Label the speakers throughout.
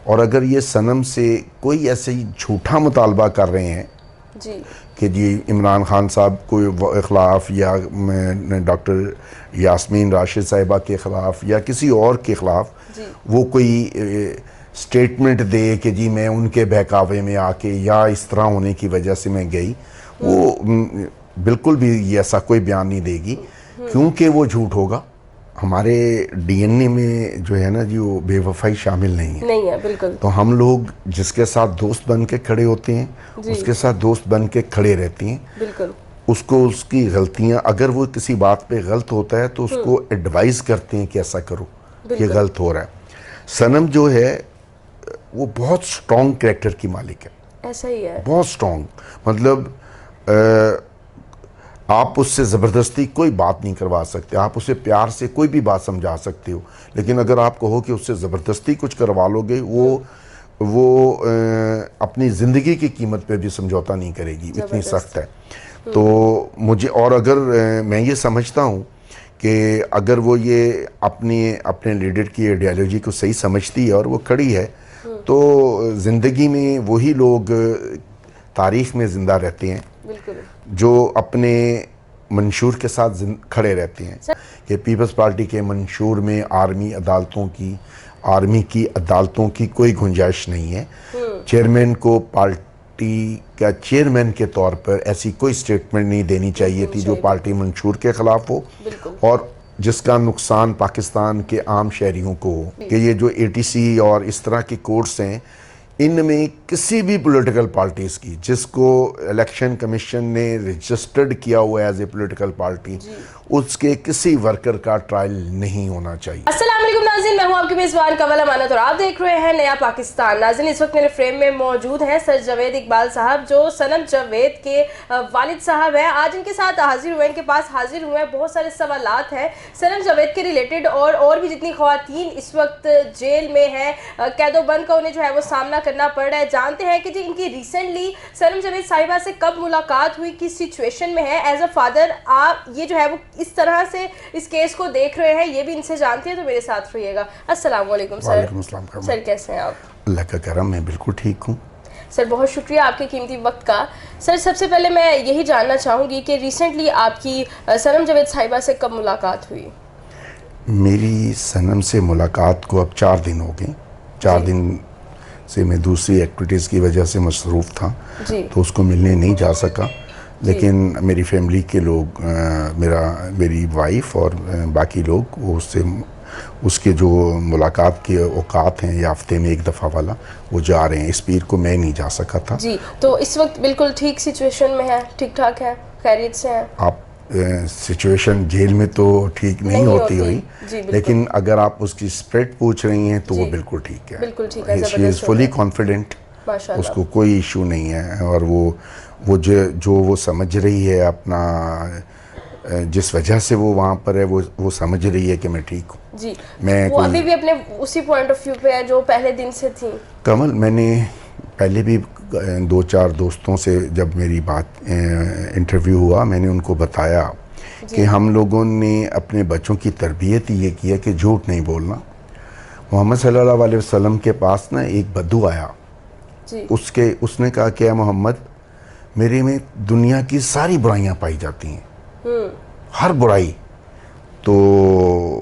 Speaker 1: और अगर ये सनम से कोई ऐसे ही झूठा मुतालबा कर रहे हैं
Speaker 2: जी
Speaker 1: कि जी इमरान खान साहब के ख़िलाफ़ या डॉक्टर यास्मीन राशिद साहिबा के ख़िलाफ़ या किसी और के ख़िलाफ़
Speaker 2: जी
Speaker 1: वो कोई स्टेटमेंट दे कि जी मैं उनके बहकावे में आके या इस तरह होने की वजह से मैं गई, वो बिल्कुल भी ये ऐसा कोई बयान नहीं देगी, क्योंकि वो झूठ होगा। हमारे डीएनए में जो है ना जी, वो बेवफाई शामिल नहीं है।
Speaker 2: नहीं है, बिल्कुल।
Speaker 1: तो हम लोग जिसके साथ दोस्त बन के खड़े होते हैं
Speaker 2: जी
Speaker 1: उसके साथ दोस्त बन के खड़े रहते हैं।
Speaker 2: बिल्कुल।
Speaker 1: उसको उसकी गलतियां, अगर वो किसी बात पे गलत होता है तो उसको एडवाइस करते हैं कि ऐसा करो, ये
Speaker 2: बिल्कुल।
Speaker 1: गलत हो रहा है। सनम जो है वो बहुत स्ट्रॉन्ग कैरेक्टर की मालिक है,
Speaker 2: ऐसा ही है।
Speaker 1: बहुत स्ट्रॉन्ग। मतलब आप उससे ज़बरदस्ती कोई बात नहीं करवा सकते, आप उसे प्यार से कोई भी बात समझा सकते हो, लेकिन अगर आप कहो कि उससे ज़बरदस्ती कुछ करवा लोगे, वो अपनी ज़िंदगी की कीमत पे भी समझौता नहीं करेगी, इतनी सख्त है। तो मुझे, और अगर मैं ये समझता हूँ कि अगर वो ये अपने लीडर की आइडियालॉजी को सही समझती है और वो खड़ी है, तो ज़िंदगी में वही लोग तारीख़ में ज़िंदा रहते हैं
Speaker 2: बिल्कुल।
Speaker 1: जो अपने मंशूर के साथ खड़े रहते हैं। कि पीपल्स पार्टी के मंशूर में आर्मी की अदालतों की कोई गुंजाइश नहीं है। चेयरमैन को पार्टी का चेयरमैन के तौर पर ऐसी कोई स्टेटमेंट नहीं देनी चाहिए थी जो पार्टी मंशूर के ख़िलाफ़ हो और जिसका नुकसान पाकिस्तान के आम शहरियों को हो। कि ये जो एटीसी और इस तरह के कोर्ट्स हैं, इनमें किसी भी पॉलिटिकल पार्टीज़ की जिसको इलेक्शन कमीशन ने रजिस्टर्ड किया हुआ एज ए पॉलिटिकल पार्टी, उसके किसी वर्कर का ट्रायल नहीं होना चाहिए।
Speaker 2: अस्सलाम वालेकुम नाज़रीन, मैं हूं आपकी मेज़बान कंवल अमानत और आप देख रहे हैं नया पाकिस्तान। नाज़रीन, इस वक्त मेरे फ्रेम में मौजूद हैं सर जावेद इकबाल साहब, जो सनम जावेद के वालिद साहब हैं। आज इनके साथ हाजिर हुए, इनके पास हाजिर हुए हैं। बहुत सारे सवालात हैं सनम जावेद के रिलेटेड और भी जितनी ख़वातीन इस वक्त जेल में हैं, कैदोबंद का उन्हें जो है वो सामना करना पड़ रहा है। जानते हैं कि जी इनकी रिसेंटली सनम जावेद साहिबा से कब मुलाकात हुई, किस सिचुएशन में है। एज अ फादर आप ये जो है वो इस तरह से इस केस को देख रहे हैं, ये भी इनसे जानते हैं, तो मेरे साथ रहिएगा। अस्सलाम वालेकुम सर। सर कैसे हैं आप?
Speaker 1: अल्लाह का करम, मैं बिल्कुल ठीक हूँ
Speaker 2: सर। बहुत शुक्रिया आपके कीमती वक्त का। सर सबसे पहले मैं यही जानना चाहूँगी कि रिसेंटली आपकी सनम जावेद साहिबा से कब मुलाकात हुई?
Speaker 1: मेरी सनम से मुलाकात को अब 4 दिन हो गए। 4 दिन से मैं दूसरी एक्टिविटीज़ की वजह से मसरूफ़ था, तो उसको मिलने नहीं जा सका। लेकिन मेरी फैमिली के लोग, मेरी वाइफ और बाकी लोग, वो उसके जो मुलाकात के औकात हैं या हफ्ते में एक दफ़ा वाला, वो जा रहे हैं। इस पीर को मैं नहीं जा सका था
Speaker 2: जी। तो इस वक्त बिल्कुल ठीक सिचुएशन में है, ठीक ठाक है, खैरियत से है? आप
Speaker 1: सिचुएशन जेल में तो ठीक नहीं होती हुई, लेकिन अगर आप उसकी स्प्रेड पूछ रही हैं तो वो बिल्कुल ठीक है,
Speaker 2: बिल्कुल ठीक है।
Speaker 1: शी इज़ फुली कॉन्फिडेंट, उसको कोई इशू नहीं है। और वो जो वो समझ रही है अपना, जिस वजह से वो वहाँ पर है, वो समझ रही है कि मैं ठीक हूँ
Speaker 2: जी।
Speaker 1: मैं
Speaker 2: वो अभी भी अपने उसी पॉइंट ऑफ व्यू पे है जो पहले दिन से थी।
Speaker 1: कमल, मैंने पहले भी 2-4 दोस्तों से जब मेरी इंटरव्यू हुआ, मैंने उनको बताया कि हम लोगों ने अपने बच्चों की तरबियत ये की है कि झूठ नहीं बोलना। मोहम्मद सल्लल्लाहु अलैहि वसल्लम के पास ना एक बद्दू आया, उसने कहा कि मोहम्मद, मेरे में दुनिया की सारी बुराइयां पाई जाती हैं, हर बुराई। तो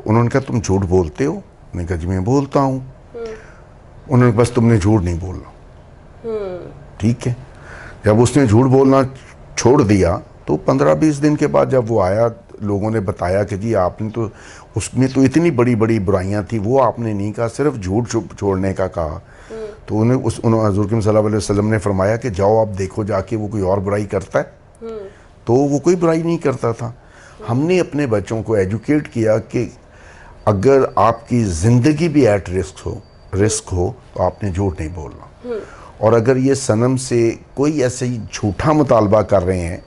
Speaker 1: उन्होंने कहा तुम झूठ बोलते हो? मैंने कहा जी मैं बोलता हूँ। उन्होंने बस तुमने झूठ नहीं बोलना। ठीक है। जब उसने झूठ बोलना छोड़ दिया तो 15-20 दिन के बाद जब वो आया, लोगों ने बताया कि जी आपने तो, उसमें तो इतनी बड़ी बड़ी बुराइयां थी, वो आपने नहीं कहा, सिर्फ झूठ छोड़ने का कहा। तो उन्हें हज़ूर सल्लल्लाहु अलैहि वसल्लम ने फरमाया कि जाओ आप देखो जाके वो कोई और बुराई करता है। तो वो कोई बुराई नहीं करता था। हमने अपने बच्चों को एजुकेट किया कि अगर आपकी ज़िंदगी भी एट रिस्क हो तो आपने झूठ नहीं बोलना। और अगर ये सनम से कोई ऐसे ही झूठा मुतालबा कर रहे हैं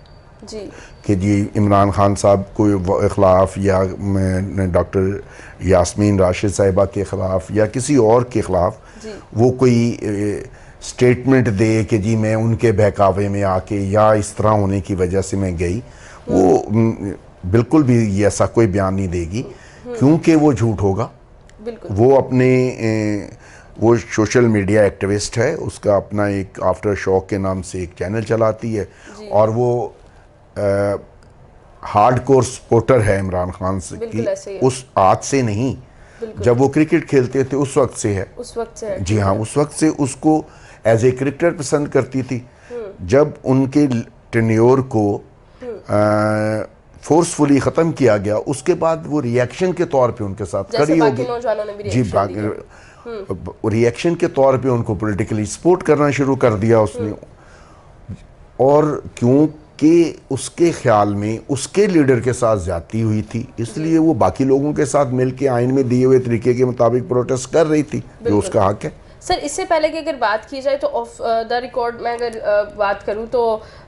Speaker 1: कि जी इमरान खान साहब के ख़िलाफ़ या डॉक्टर यास्मीन राशिद साहिबा के ख़िलाफ़ या किसी और के ख़िलाफ़ वो कोई स्टेटमेंट दे कि जी मैं उनके बहकावे में आके या इस तरह होने की वजह से मैं गई, वो बिल्कुल भी ये ऐसा कोई बयान नहीं देगी, क्योंकि वो झूठ होगा। वो सोशल मीडिया एक्टिविस्ट है, उसका अपना एक आफ्टर शॉक के नाम से एक चैनल चलाती है और वो हार्डकोर सपोर्टर है इमरान खान से
Speaker 2: बिल्कुल ऐसे ही
Speaker 1: की
Speaker 2: है।
Speaker 1: उस आज से नहीं, जब वो क्रिकेट खेलते थे उस वक्त से है।
Speaker 2: उस वक्त से है।
Speaker 1: जी हाँ, उस वक्त से उसको एज ए क्रिकेटर पसंद करती थी। जब उनके टेन्योर को फोर्सफुली ख़त्म किया गया, उसके बाद वो रिएक्शन के तौर पे उनके साथ
Speaker 2: जैसे
Speaker 1: खड़ी
Speaker 2: बाकी
Speaker 1: होगी।
Speaker 2: नौजवानों ने भी
Speaker 1: जी,
Speaker 2: रिएक्शन दिया।
Speaker 1: रिएक्शन के तौर पे उनको पॉलिटिकली सपोर्ट करना शुरू कर दिया उसने। और क्योंकि उसके ख्याल में उसके लीडर के साथ ज्यादती हुई थी, इसलिए वो बाकी लोगों के साथ मिलकर आइन में दिए हुए तरीके के मुताबिक प्रोटेस्ट कर रही थी, जो उसका हक है।
Speaker 2: सर, इससे पहले कि अगर बात की जाए तो ऑफ द रिकॉर्ड में अगर बात करूं तो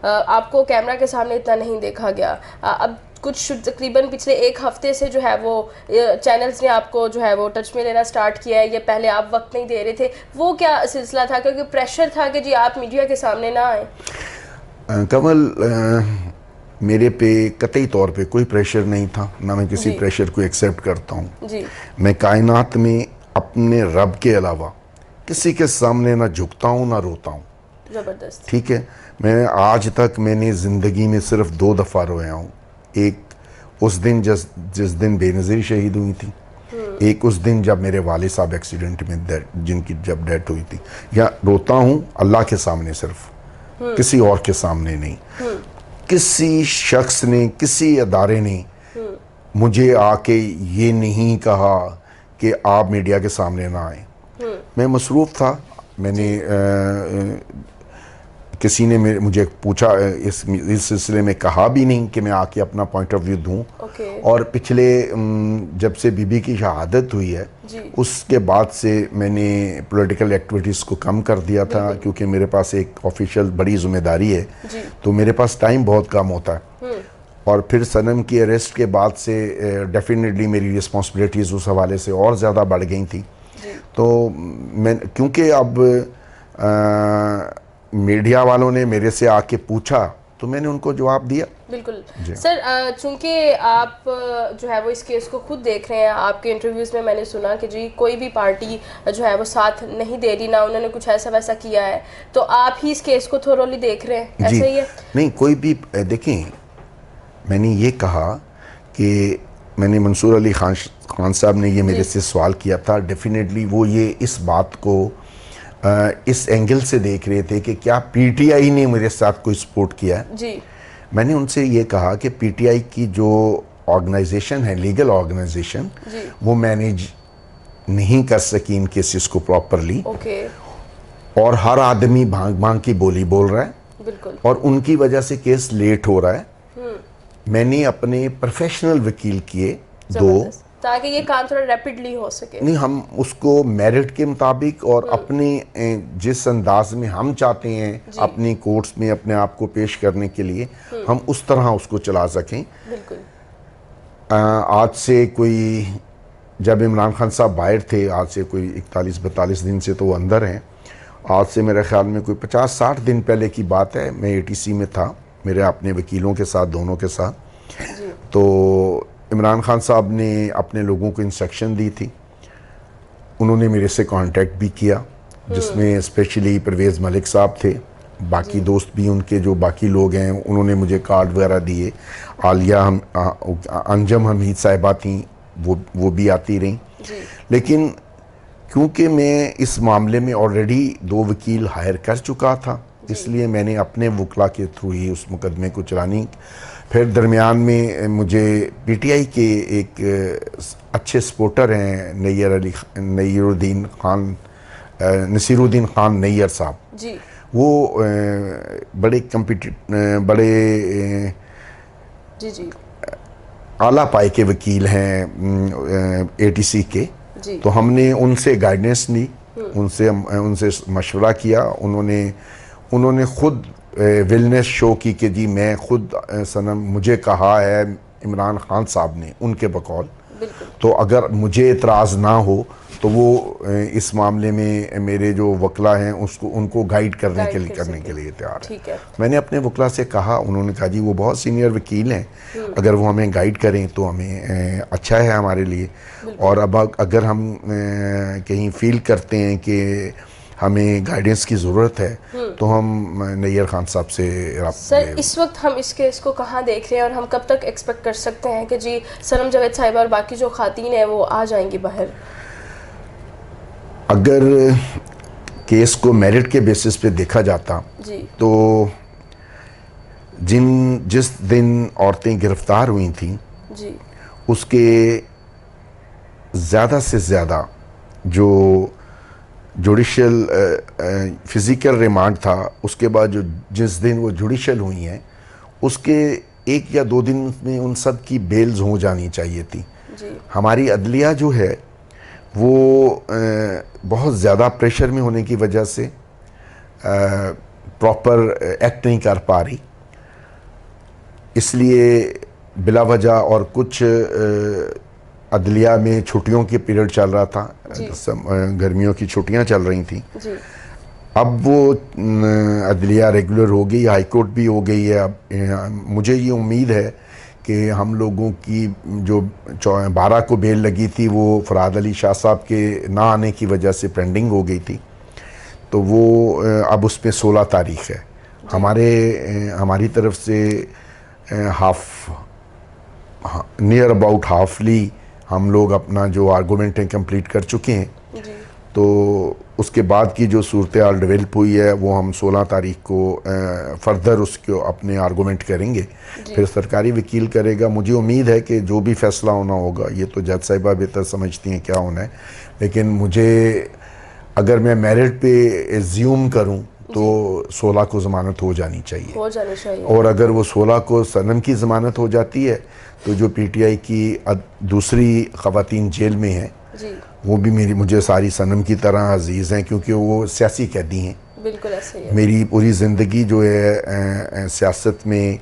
Speaker 2: आपको कैमरा के सामने इतना नहीं देखा गया। अब कुछ तकरीबन पिछले एक हफ्ते से जो है वो चैनल्स ने आपको जो है वो टच में लेना स्टार्ट किया है। ये पहले आप वक्त नहीं दे रहे थे, वो क्या सिलसिला था? क्योंकि प्रेशर था कि जी आप मीडिया के सामने ना आए।
Speaker 1: कमल, मेरे पे कतई तौर पे कोई प्रेशर नहीं था, ना मैं किसी प्रेशर को एक्सेप्ट करता हूँ।
Speaker 2: जी।
Speaker 1: मैं कायनात में अपने रब के अलावा किसी के सामने ना झुकता हूँ ना रोता हूँ।
Speaker 2: जबरदस्त।
Speaker 1: ठीक है, मैं आज तक मैंने ज़िंदगी में सिर्फ 2 दफ़ा रोया हूँ। एक उस दिन जिस दिन बेनज़ीर शहीद हुई थी, एक उस दिन जब मेरे वालिद साहब एक्सीडेंट में जिनकी जब डेथ हुई थी। या रोता हूँ अल्लाह के सामने सिर्फ, किसी और के सामने नहीं। किसी शख्स ने, किसी अदारे ने मुझे आके ये नहीं कहा कि आप मीडिया के सामने ना आए। मैं मसरूफ़ था। मैंने किसी ने मुझे पूछा, इस सिलसिले में कहा भी नहीं कि मैं आके अपना पॉइंट ऑफ व्यू दूं। और पिछले जब से बीबी की शहादत हुई है, उसके बाद से मैंने पॉलिटिकल एक्टिविटीज़ को कम कर दिया था, क्योंकि मेरे पास एक ऑफिशियल बड़ी जिम्मेदारी है, तो मेरे पास टाइम बहुत कम होता है। और फिर सनम की अरेस्ट के बाद से डेफिनेटली मेरी रिस्पॉन्सिबिलिटीज़ उस हवाले से और ज़्यादा बढ़ गई थी। तो मैं, क्योंकि अब मीडिया वालों ने मेरे से आके पूछा तो मैंने उनको जवाब दिया।
Speaker 2: बिल्कुल सर, चूंकि आप जो है वो इस केस को खुद देख रहे हैं, आपके इंटरव्यूज़ में मैंने सुना कि जी कोई भी पार्टी जो है वो साथ नहीं दे रही, ना उन्होंने कुछ ऐसा वैसा किया है, तो आप ही इस केस को थोरोली देख रहे हैं, ऐसा ही है?
Speaker 1: नहीं, कोई भी देखें, मैंने ये कहा कि मैंने मंसूर अली खान साहब ने ये मेरे से सवाल किया था। डेफिनेटली वो ये इस बात को इस एंगल से देख रहे थे कि क्या पीटीआई ने मेरे साथ कोई सपोर्ट किया है।
Speaker 2: जी।
Speaker 1: मैंने उनसे ये कहा कि पीटीआई की जो ऑर्गेनाइजेशन है, लीगल ऑर्गेनाइजेशन, वो मैनेज नहीं कर सकी इन केसेस को प्रॉपरली। और हर आदमी भांग भांग की बोली बोल रहा है।
Speaker 2: बिल्कुल।
Speaker 1: और उनकी वजह से केस लेट हो रहा है। मैंने अपने प्रोफेशनल वकील किए 2,
Speaker 2: ताकि ये काम थोड़ा रैपिडली हो सके।
Speaker 1: नहीं, हम उसको मेरिट के मुताबिक और अपने जिस अंदाज में हम चाहते हैं अपनी कोर्ट्स में अपने आप को पेश करने के लिए, हम उस तरह उसको चला सकें।
Speaker 2: बिल्कुल।
Speaker 1: आज से कोई, जब इमरान खान साहब बाहर थे, आज से कोई 41-42 दिन से तो वो अंदर हैं। आज से मेरे ख्याल में कोई 50-60 दिन पहले की बात है, मैं एटीसी में था मेरे अपने वकीलों के साथ, दोनों के साथ। तो इमरान खान साहब ने अपने लोगों को इंस्ट्रक्शन दी थी, उन्होंने मेरे से कांटेक्ट भी किया, जिसमें स्पेशली परवेज़ मलिक साहब थे, बाकी दोस्त भी उनके जो बाकी लोग हैं, उन्होंने मुझे कार्ड वगैरह दिए। आलिया अंजम हमीद साहिबा थी, वो भी आती रहीं। लेकिन क्योंकि मैं इस मामले में ऑलरेडी 2 वकील हायर कर चुका था, इसलिए मैंने अपने वकला के थ्रू ही उस मुकदमे को चलानी। फिर दरमियान में मुझे पीटीआई के एक अच्छे सपोर्टर हैं, नसीरुद्दीन खान नैयर साहब
Speaker 2: जी,
Speaker 1: वो बड़े
Speaker 2: जी
Speaker 1: आला पाए के वकील हैं एटीसी के। तो हमने उनसे गाइडेंस ली, उनसे मशवरा किया। उन्होंने खुद विलनेस शो की कि जी मैं खुद सनम, मुझे कहा है इमरान खान साहब ने, उनके बकौल, तो अगर मुझे एतराज़ ना हो तो वो इस मामले में मेरे जो वकला हैं उनको गाइड करने के लिए तैयार है।
Speaker 2: ठीक है।
Speaker 1: मैंने अपने वकला से कहा, उन्होंने कहा जी वो बहुत सीनियर वकील हैं, अगर वो हमें गाइड करें तो हमें अच्छा है हमारे लिए। और अब अगर हम कहीं फील करते हैं कि हमें गाइडेंस की ज़रूरत है तो हम नैयर खान साहब से
Speaker 2: सर इस वक्त हम इस केस को कहाँ देख रहे हैं और हम कब तक एक्सपेक्ट कर सकते हैं कि जी सनम जावेद साहिबा और बाकी जो खातून हैं वो आ जाएंगी बाहर?
Speaker 1: अगर केस को मेरिट के बेसिस पे देखा जाता
Speaker 2: जी।
Speaker 1: तो जिस दिन औरतें गिरफ्तार हुई थीं
Speaker 2: जी।
Speaker 1: उसके ज़्यादा से ज़्यादा जो जुडिशल फिज़िकल रिमांड था, उसके बाद जो जिस दिन वो जुडिशल हुई हैं उसके 1 या 2 दिन में उन सब की बेल्स हो जानी चाहिए थी।
Speaker 2: जी।
Speaker 1: हमारी अदलिया जो है वो बहुत ज़्यादा प्रेशर में होने की वजह से प्रॉपर एक्ट नहीं कर पा रही, इसलिए बिला वजह और कुछ अदलिया में छुट्टियों के पीरियड चल रहा था, गर्मियों की छुट्टियां चल रही थी।
Speaker 2: जी।
Speaker 1: अब वो अदलिया रेगुलर हो गई, हाई कोर्ट भी हो गई है। अब मुझे ये उम्मीद है कि हम लोगों की जो 12 को बेल लगी थी वो फराद अली शाह साहब के ना आने की वजह से पेंडिंग हो गई थी, तो वो अब उसमें 16 तारीख है। हमारी तरफ से नियर अबाउट हाफली हम लोग अपना जो आर्गूमेंट है कंप्लीट कर चुके हैं।
Speaker 2: जी।
Speaker 1: तो उसके बाद की जो सूरत हाल डेवलप हुई है वो हम 16 तारीख को फर्दर उसको अपने आर्गूमेंट करेंगे, फिर सरकारी वकील करेगा। मुझे उम्मीद है कि जो भी फैसला होना होगा, ये तो जज साहिबा बेहतर समझती हैं क्या होना है, लेकिन मुझे अगर मैं मेरिट पे एज्यूम करूं तो 16 को ज़मानत हो जानी चाहिए। और अगर वो 16 को सनम की ज़मानत हो जाती है तो जो PTI की दूसरी ख़वातीन जेल में हैं वो भी मुझे सारी सनम की तरह अजीज़ हैं, क्योंकि वो सियासी कैदी हैं।
Speaker 2: बिल्कुल ऐसे ही है।
Speaker 1: मेरी पूरी ज़िंदगी जो है सियासत में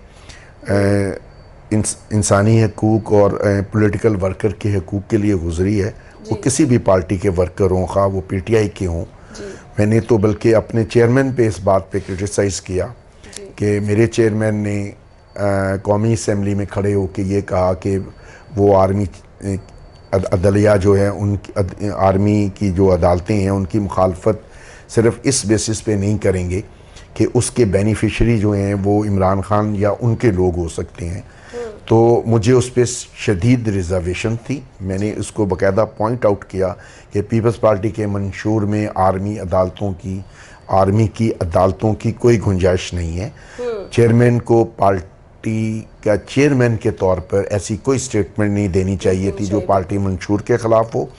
Speaker 1: इंसानी हकूक़ और पॉलिटिकल वर्कर के हकूक़ के लिए गुजरी है। वो किसी भी पार्टी के वर्कर हों, खा वो PTI के हों। मैंने तो बल्कि अपने चेयरमैन पे इस बात पे क्रिटिसाइज़ किया कि मेरे चेयरमैन ने कौमी असम्बली में खड़े होकर ये कहा कि वो आर्मी अदलिया जो है उनकी आर्मी की जो अदालतें हैं उनकी मुखालफत सिर्फ इस बेसिस पे नहीं करेंगे कि उसके बेनिफिशरी जो हैं वो इमरान खान या उनके लोग हो सकते हैं। तो मुझे उस पर शदीद रिजर्वेशन थी। मैंने उसको बाकायदा पॉइंट आउट किया कि पीपल्स पार्टी के मंशूर में आर्मी की अदालतों की कोई गुंजाइश नहीं है। चेयरमैन को पार्टी का चेयरमैन के तौर पर ऐसी कोई स्टेटमेंट नहीं देनी चाहिए थी जो पार्टी मंशूर के खिलाफ हो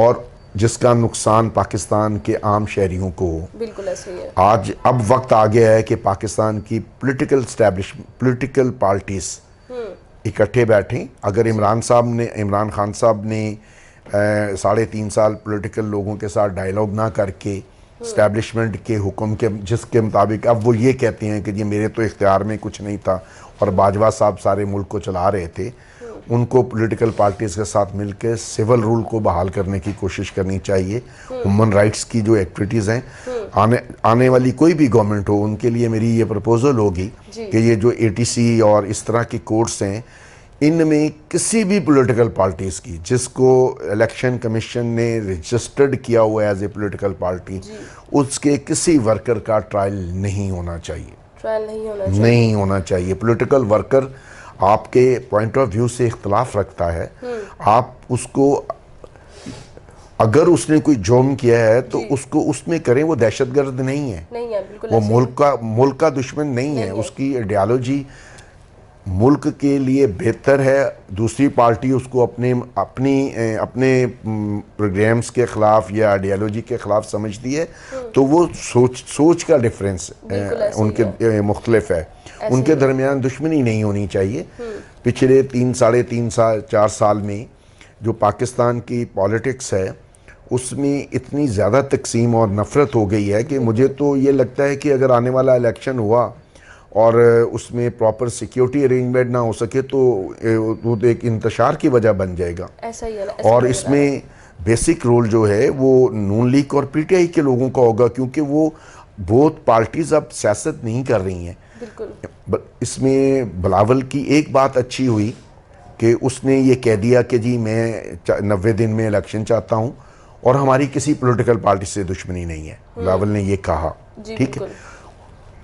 Speaker 1: और जिसका नुकसान पाकिस्तान के आम शहरियों को हो।
Speaker 2: बिल्कुल ऐसे ही है।
Speaker 1: अब वक्त आ गया है कि पाकिस्तान की पॉलिटिकल पार्टीज इकट्ठे बैठें। अगर इमरान खान साहब ने 3.5 साल पॉलिटिकल लोगों के साथ डायलॉग ना करके इस्टेब्लिशमेंट के हुक्म के जिसके मुताबिक अब वो ये कहते हैं कि ये मेरे तो इख्तियार में कुछ नहीं था और बाजवा साहब सारे मुल्क को चला रहे थे, उनको पॉलिटिकल पार्टीज़ के साथ मिलकर सिविल रूल को बहाल करने की कोशिश करनी चाहिए। ह्यूमन राइट्स की जो एक्टिविटीज़ हैं आने वाली कोई भी गवर्नमेंट हो उनके लिए मेरी ये प्रपोजल होगी कि ये जो ATC और इस तरह के कोर्ट्स हैं इनमें किसी भी पॉलिटिकल पार्टीज़ की जिसको इलेक्शन कमीशन ने रजिस्टर्ड किया हुआ एज ए पॉलिटिकल पार्टी उसके किसी वर्कर का ट्रायल नहीं होना चाहिए। नहीं होना चाहिए। पॉलिटिकल वर्कर आपके पॉइंट ऑफ व्यू से इख्तलाफ रखता है, आप उसको अगर उसने कोई जुर्म किया है तो उसको उसमें करें। वो दहशतगर्द नहीं है, वो मुल्क का दुश्मन नहीं है। उसकी आइडियोलॉजी मुल्क के लिए बेहतर है। दूसरी पार्टी उसको अपने प्रोग्राम्स के ख़िलाफ़ या आइडियोलॉजी के ख़िलाफ़ समझती है तो वो सोच का डिफरेंस उनके मुख्तलिफ है। उनके दरमियान दुश्मनी नहीं होनी चाहिए। पिछले 3-4 साल में जो पाकिस्तान की पॉलिटिक्स है उसमें इतनी ज़्यादा तकसीम और नफ़रत हो गई है कि मुझे तो ये लगता है कि अगर आने वाला इलेक्शन हुआ और उसमें प्रॉपर सिक्योरिटी अरेंजमेंट ना हो सके तो वो एक इंतशार की वजह बन जाएगा।
Speaker 2: ऐसा ही है ना,
Speaker 1: और इसमें बेसिक रोल जो है वो नून लीग और पीटीआई के लोगों का होगा, क्योंकि वो बोथ पार्टीज अब सियासत नहीं कर रही हैं।
Speaker 2: बिल्कुल।
Speaker 1: इसमें बिलावल की एक बात अच्छी हुई कि उसने ये कह दिया कि जी मैं 90 दिन में इलेक्शन चाहता हूं और हमारी किसी पॉलिटिकल पार्टी से दुश्मनी नहीं है। बिलावल ने ये कहा, ठीक है।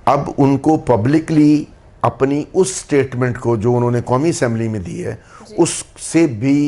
Speaker 1: अब उनको पब्लिकली अपनी उस स्टेटमेंट को जो उन्होंने कौमी असेंबली में दी है उससे भी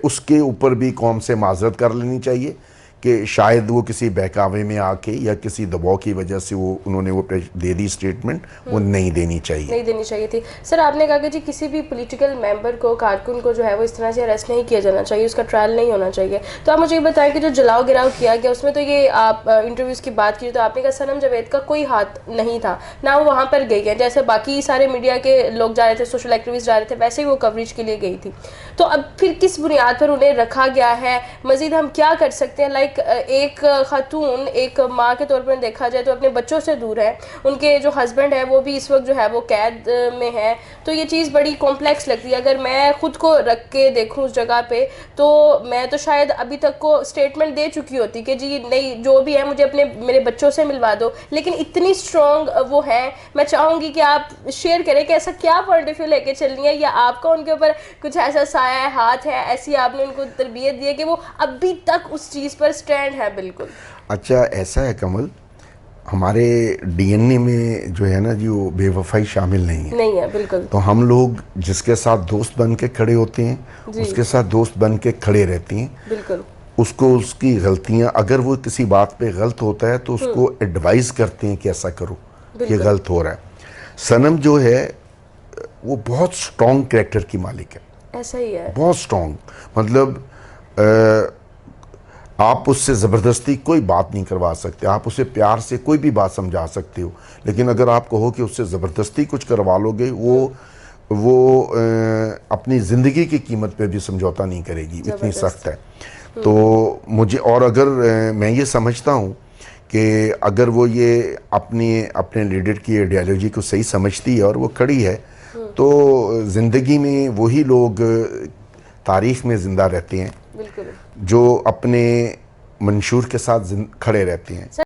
Speaker 1: उसके ऊपर भी कौम से माजरत कर लेनी चाहिए कि शायद वो किसी बहकावे में आके या किसी दबाव की वजह से वो उन्होंने वो दे दी स्टेटमेंट, वो नहीं देनी चाहिए
Speaker 2: थी। सर आपने कहा कि जी किसी भी पॉलिटिकल मेंबर को, कारकुन को जो है वो इस तरह से अरेस्ट नहीं किया जाना चाहिए, उसका ट्रायल नहीं होना चाहिए। तो आप मुझे ये बताएं कि जो जलाओ गिराव किया गया उसमें तो ये आप इंटरव्यूज़ की बात की तो आपने कहा सनम जावेद का कोई हाथ नहीं था, ना वो वहाँ पर गई है, जैसे बाकी सारे मीडिया के लोग जा रहे थे, सोशल एक्टिविस्ट जा रहे थे, वैसे ही वो कवरेज के लिए गई थी। तो अब फिर किस बुनियाद पर उन्हें रखा गया है? मज़ीद हम क्या कर सकते हैं? एक खातून, एक माँ के तौर पर देखा जाए तो अपने बच्चों से दूर है, उनके जो हस्बैंड है वो भी इस वक्त जो है वो कैद में है, तो ये चीज़ बड़ी कॉम्प्लेक्स लगती है। अगर मैं खुद को रख के देखूँ उस जगह पे तो मैं तो शायद अभी तक को स्टेटमेंट दे चुकी होती कि जी नहीं, जो भी है मुझे मेरे बच्चों से मिलवा दो। लेकिन इतनी स्ट्रॉन्ग वो है, मैं चाहूँगी कि आप शेयर करें कि ऐसा क्या पॉइंट ऑफ व्यू लेके चलनी है, या आपका उनके ऊपर कुछ ऐसा साया है, हाथ है, ऐसी आपने उनको तरबियत दी है कि वो अभी तक उस चीज़ पर स्टैंड है? बिल्कुल।
Speaker 1: अच्छा, ऐसा है कमल, हमारे डीएनए में जो है ना जी वो बेवफाई शामिल नहीं है।
Speaker 2: बिल्कुल।
Speaker 1: तो हम लोग जिसके साथ दोस्त बन के खड़े होते हैं उसके साथ दोस्त बन के खड़े रहते हैं।
Speaker 2: बिल्कुल।
Speaker 1: उसको उसकी गलतियां, अगर वो किसी बात पे गलत होता है तो उसको एडवाइस करते हैं कि ऐसा करो, ये गलत हो रहा है। सनम जो है वो बहुत स्ट्रॉन्ग कैरेक्टर की मालिक है,
Speaker 2: ऐसा ही है,
Speaker 1: बहुत स्ट्रॉन्ग। मतलब आप उससे ज़बरदस्ती कोई बात नहीं करवा सकते, आप उसे प्यार से कोई भी बात समझा सकते हो, लेकिन अगर आप कहो कि उससे ज़बरदस्ती कुछ करवा लोगे, वो अपनी ज़िंदगी की कीमत पे भी समझौता नहीं करेगी, इतनी सख्त है। तो मुझे, और अगर मैं ये समझता हूँ कि अगर वो ये अपने लीडर की आइडियोलॉजी को सही समझती है और वो खड़ी है तो ज़िंदगी में वही लोग तारीख़ में ज़िंदा रहते हैं
Speaker 2: बिल्कुल,
Speaker 1: जो अपने मंशूर के साथ खड़े रहते हैं।